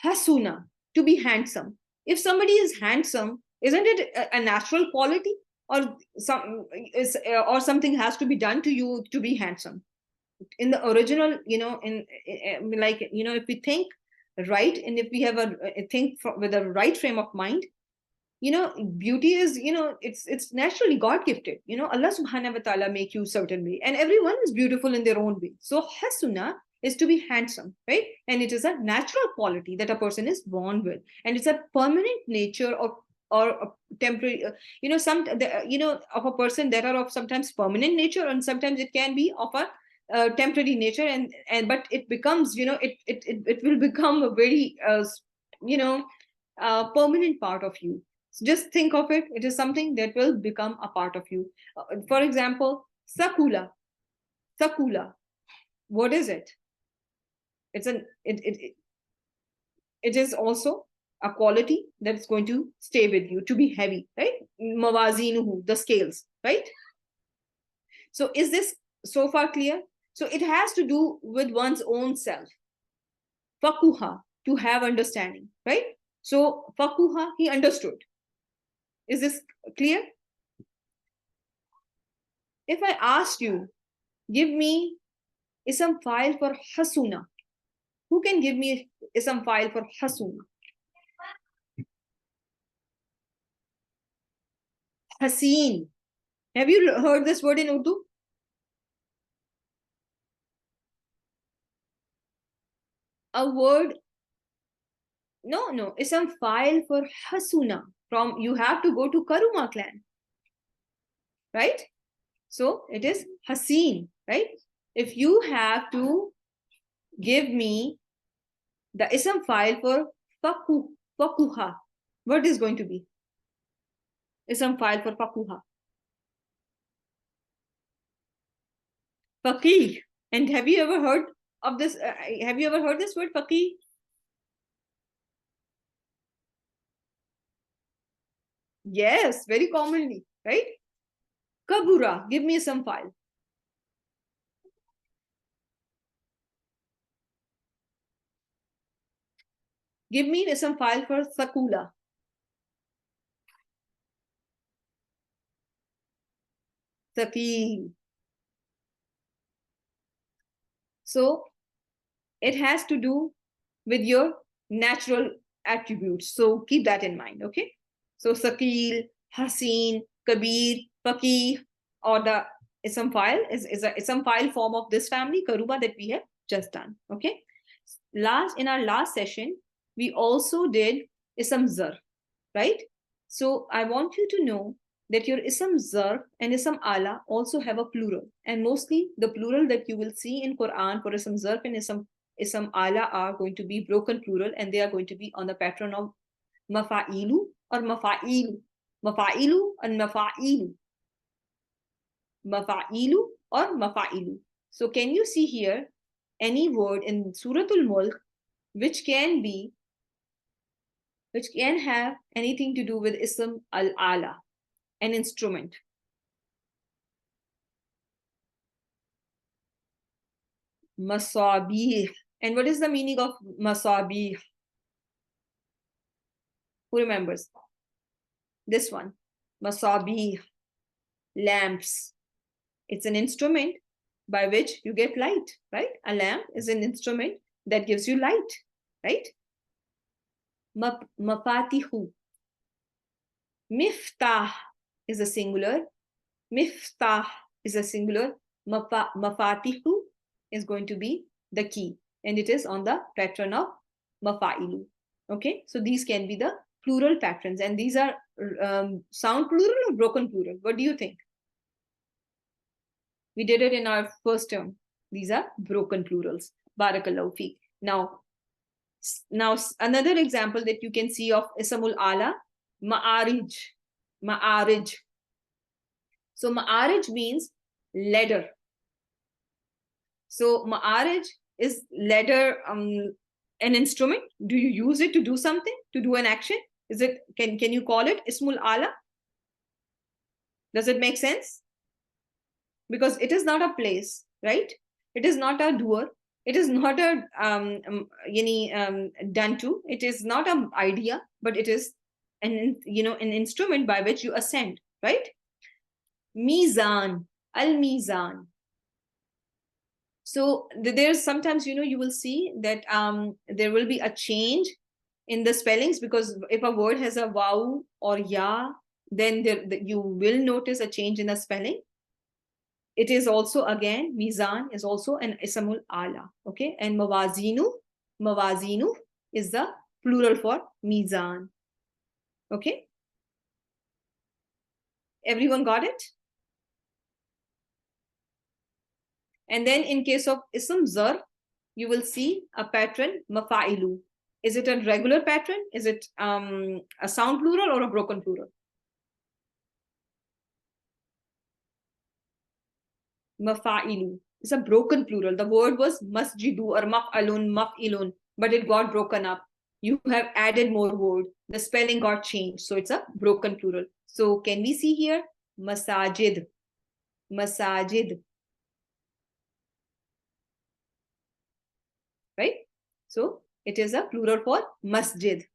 Hasuna, to be handsome. If somebody is handsome, isn't it a natural quality, or something has to be done to you to be handsome? In the original, if we think right, and if we have a think with a right frame of mind, beauty is, it's naturally God gifted. Allah subhanahu wa ta'ala make you certain way, and everyone is beautiful in their own way. So hasuna is to be handsome, right? And it is a natural quality that a person is born with, and it's a permanent nature or a temporary, of a person that are of sometimes permanent nature, and sometimes it can be of a temporary nature, and but it becomes, it will become a very permanent part of you. So just think of it. It is something that will become a part of you. For example, sakula. Sakula. What is it? It is also a quality that's going to stay with you, to be heavy, right? Mawazinuhu, the scales, right? So is this so far clear? So it has to do with one's own self. Fakuha, to have understanding, right? So fakuha, he understood. Is this clear? If I asked you, give me ism file for hasuna, who can give me ism file for hasuna? Haseen. Have you heard this word in Urdu? A word, no, ism file for hasuna. From, you have to go to Karuma clan, right? So it is Haseen, right? If you have to give me the ism file for fakuha, what is going to be? Ism file for fakuha. Faqih. And have you ever heard of this? Have you ever heard this word, faqih? Yes, very commonly, right? Kabura, give me some file. Give me some file for Sakula. Saqi. So it has to do with your natural attributes. So keep that in mind, okay? So Saqil, Haseen, Kabir, Faqih, or the ism file is a ism file form of this family, Karuba, that we have just done, okay? In our last session, we also did ism zar, right? So I want you to know that your ism zar and ism ala also have a plural, and mostly the plural that you will see in Quran for ism zar and ism ala are going to be broken plural, and they are going to be on the pattern of mafa'ilu or mafa'ilu, mafa'ilu and mafa'ilu, mafa'ilu or mafa'ilu. So can you see here any word in Suratul Mulk which can have anything to do with ism al-ala, an instrument? Masabih. And what is the meaning of masabih? Who remembers? This one. Masabih. Lamps. It's an instrument by which you get light, right? A lamp is an instrument that gives you light, right? Mafatihu. Miftah is a singular. Miftah is a singular. Mafatihu is going to be the key, and it is on the patron of mafa'ilu. Okay, so these can be the plural patrons, and these are sound plural or broken plural. What do you think? We did it in our first term. These are broken plurals. Barakallahu feek. Now another example that you can see of Ismul Ala, Ma'arij. Ma'arij. So Ma'arij means ladder. So Ma'arij is ladder an instrument? Do you use it to do something? To do an action? Is it can you call it Ismul Ala? Does it make sense? Because it is not a place, right? It is not a doer. It is not a done to. It is not an idea, but it is an instrument by which you ascend, right? Mizan, al-mizan. So there's sometimes, you will see that there will be a change in the spellings, because if a word has a waw or ya, then you will notice a change in the spelling. It is also, again, mizan is also an ismul ala, okay? And mawazinu is the plural for mizan, okay? Everyone got it? And then in case of ism zar, you will see a patron, mafa'ilu. Is it a regular patron? Is it a sound plural or a broken plural? Mafa'ilu. It's a broken plural. The word was masjidu or maf'alun, maf'ilun, but it got broken up. You have added more word. The spelling got changed. So it's a broken plural. So can we see here? Masajid. Masajid. Right? So it is a plural for masjid.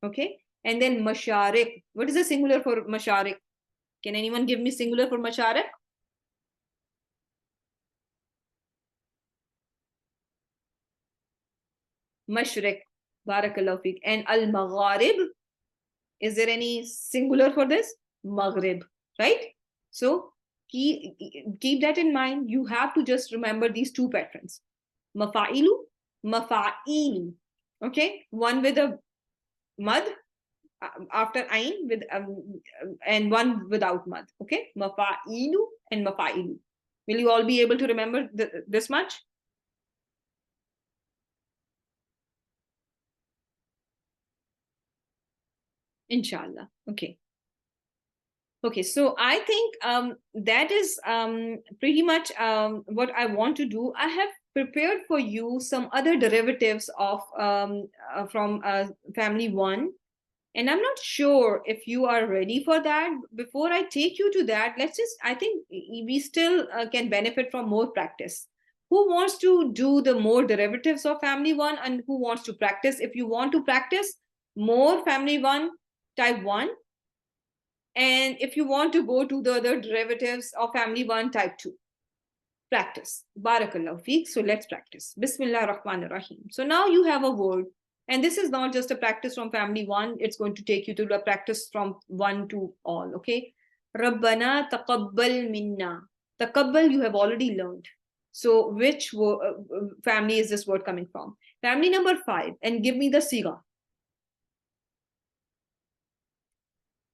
Okay. And then masharik. What is the singular for masharik? Can anyone give me singular for masharik? Mashriq. Barakallahu fiqh. And al-magharib. Is there any singular for this? Maghrib. Right? So keep that in mind. You have to just remember these two patterns. Mafa'ilu, mafa'ilu. Okay? One with a mad after ain with and one without mad. Okay? Mafa'ilu and mafa'ilu. Will you all be able to remember this much? Inshallah. Okay. Okay, so I think that is pretty much what I want to do. I have prepared for you some other derivatives of from family one, and I'm not sure if you are ready for that. Before I take you to that, I think we still can benefit from more practice. Who wants to do the more derivatives of family one, and who wants to practice? If you want to practice more family one, type 1. And if you want to go to the other derivatives of family 1, type 2. Practice. Barakallahu feek. So let's practice. Bismillah ar-Rahman ar-Rahim. So now you have a word. And this is not just a practice from family 1. It's going to take you to the practice from 1 to all. Okay. Rabbana taqabbal minna. Taqabbal you have already learned. So which family is this word coming from? Family number 5. And give me the siga.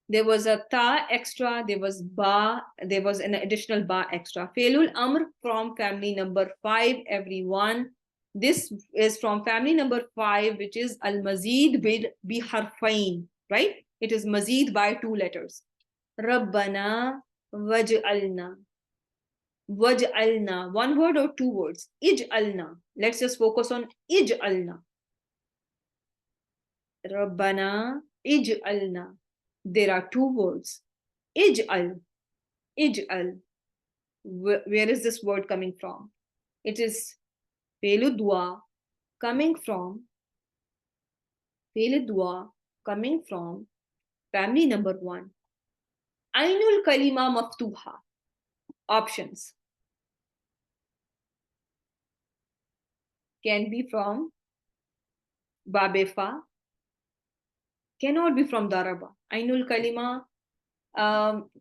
There was a ta extra, there was ba, there was an additional ba extra. Failul amr from family number 5, everyone. This is from family number 5, which is al-mazid bi harfain, right? It is mazid by 2 letters. Rabbana waj'alna. Waj'alna. 1 word or 2 words? Ij'alna. Let's just focus on ij'alna. Rabbana ij'alna. There are 2 words. Ij'al. Ij'al. Where is this word coming from? It is Fe'lu dua coming from family number 1. Ainul kalima maftuha. Options. can be from Babefa, cannot be from Daraba. Ainul Kalima,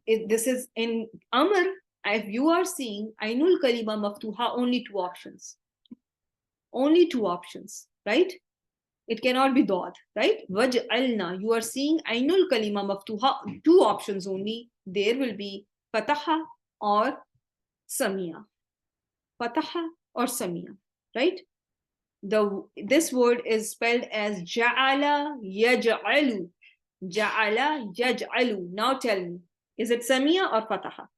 this is in Amr. If you are seeing Ainul Kalima Maftuha, only two options. Only two options, right? It cannot be Dod, right? Waj'alna, you are seeing Ainul Kalima Maftuha, two options only. There will be Fataha or Samia. Fataha or Samia, right? This word is spelled as Ja'ala Yaj'alu. Ja'ala Yaj'alu. Now tell me, is it Samia or Fataha?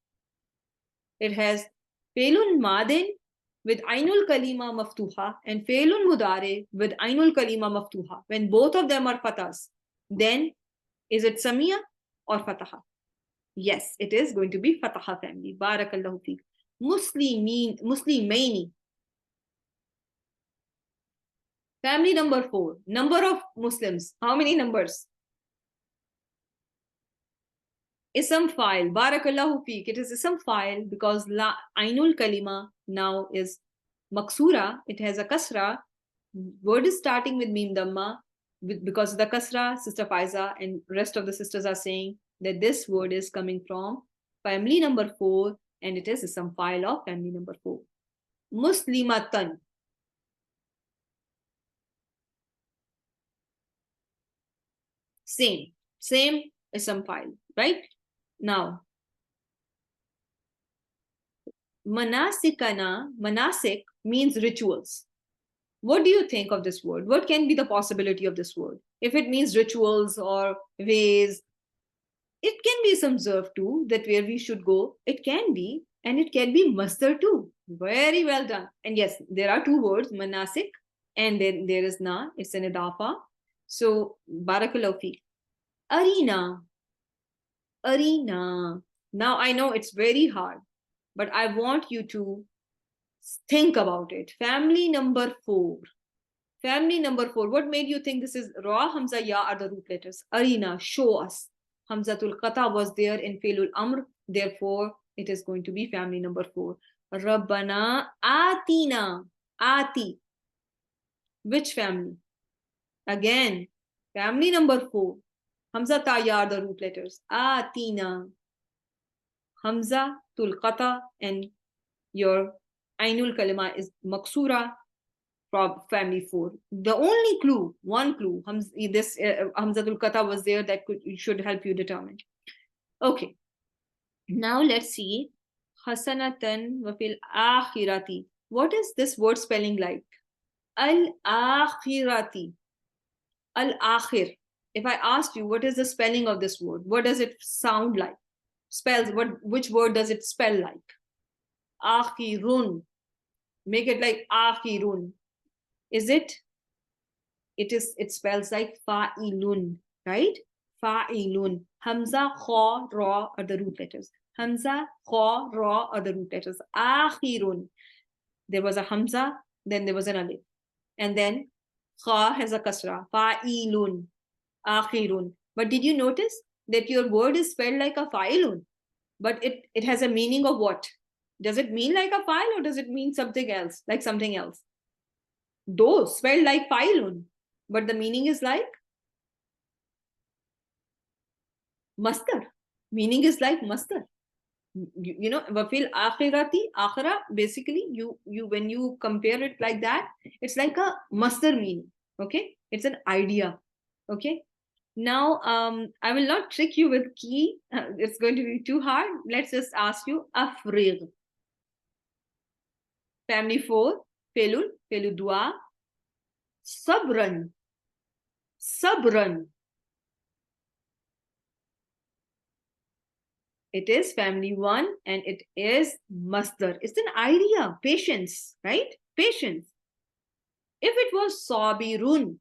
It has Felun Madin with Ainul Kalima Maftuha and Felun Mudare with Ainul Kalima Maftuha. When both of them are Fatahs, then is it Samia or Fataha? Yes, it is going to be Fataha family. Barakallahu feek. Muslimaini. Family number 4. Number of Muslims. How many numbers? Ism file. Barakallahu feek. It is ism file because la Ainul Kalima now is Maksura. It has a kasra. Word is starting with Mim Dhamma. Because of the kasra, Sister Faiza and rest of the sisters are saying that this word is coming from family number 4 and it is ism file of family number 4. Muslimatan. Same ism file, right? Now, Manasikana, manasik means rituals. What do you think of this word? What can be the possibility of this word? If it means rituals or ways, it can be some zerf too, that where we should go. It can be, and it can be masdar too. Very well done. And yes, there are two words, manasik, and then there is na, it's an idafa. So, barakallahu fi. Arena. Now I know it's very hard, but I want you to think about it. Family number 4. What made you think this is Ra, Hamza, Ya are the root letters? Arena, show us. Hamzatul Qata was there in Failul Amr. Therefore, it is going to be family number 4. Rabbana Atina. Ati. Which family? Again, family number 4. Hamza, Ta, Ya are the root letters. Atina. Hamza, Tulqata, and your Ainul Kalima is Maksura from family 4. The only clue, one clue, this Hamzatul Qata was there that should help you determine. Okay. Now let's see. Hasanatan wa fil akhirati. What is this word spelling like? Al-akhirati. Al-akhir. If I asked you, what is the spelling of this word? What does it sound like? Which word does it spell like? Akhirun. Make it like akhirun. Is it? It spells like fa'ilun, right? Fa'ilun. Hamza, kha, ra are the root letters. Hamza, kha, ra are the root letters. Akhirun. There was a Hamza, then there was an alif. And then kha has a kasra. Fa'ilun. Akhirun. But did you notice that your word is spelled like a fa'ilun? But it has a meaning of what? Does it mean like a file or does it mean something else? Like something else? Though spelled like fa'ilun, but the meaning is like masdar. Meaning is like masdar. You know, wafil akhirati, akhira, basically you when you compare it like that, it's like a masdar meaning. Okay, it's an idea. Okay. Now, I will not trick you with key. It's going to be too hard. Let's just ask you afrig. Family 4, Felul dua. Sabran. It is family 1 and it is masdar. It's an idea, patience, right? Patience. If it was sabirun,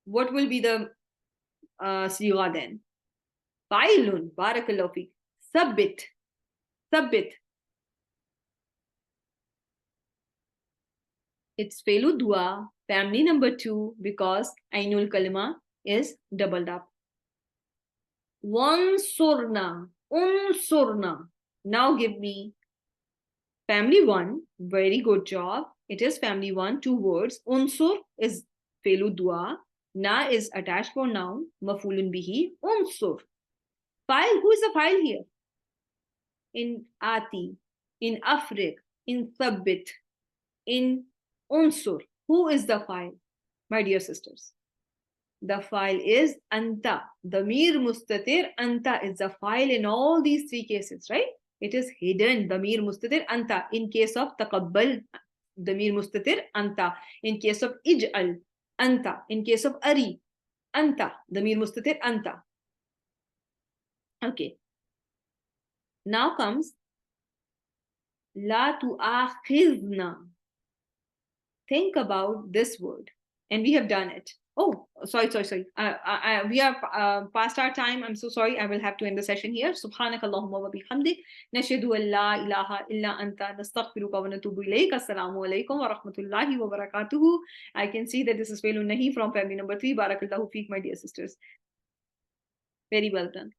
what will be the siga then? Failun, barakallahu fi. Sabbit. It's Felu Dua, family number 2, because Ainul Kalima is doubled up. Unsurna. Now give me family 1, very good job. It is family 1, 2 words. Unsur is felu dua. Na is attached for noun. Mafulun bihi. Unsur. File. Who is the file here? In ati, in afrik, in thabbit, in unsur. Who is the file, my dear sisters? The file is anta. Damir mustatir anta is the file in all these 3 cases, right? It is hidden. Damir mustatir anta. In case of taqabbal, damir mustatir anta. In case of ij'al, anta. In case of ari, anta. Damir mustatir anta. Okay. Now comes la tu'akhizna. Think about this word. And we have done it. Oh, sorry. We are past our time. I'm so sorry. I will have to end the session here. Subhanakallahumma wa bihamdik. Nashhadu an la ilaha illa anta nastaghfiruka wa natubu ilayk. Assalamu alaikum wa rahmatullahi wa barakatuhu. I can see that this is Felun Nahi from family number 3. Barakallahu feek, my dear sisters. Very well done.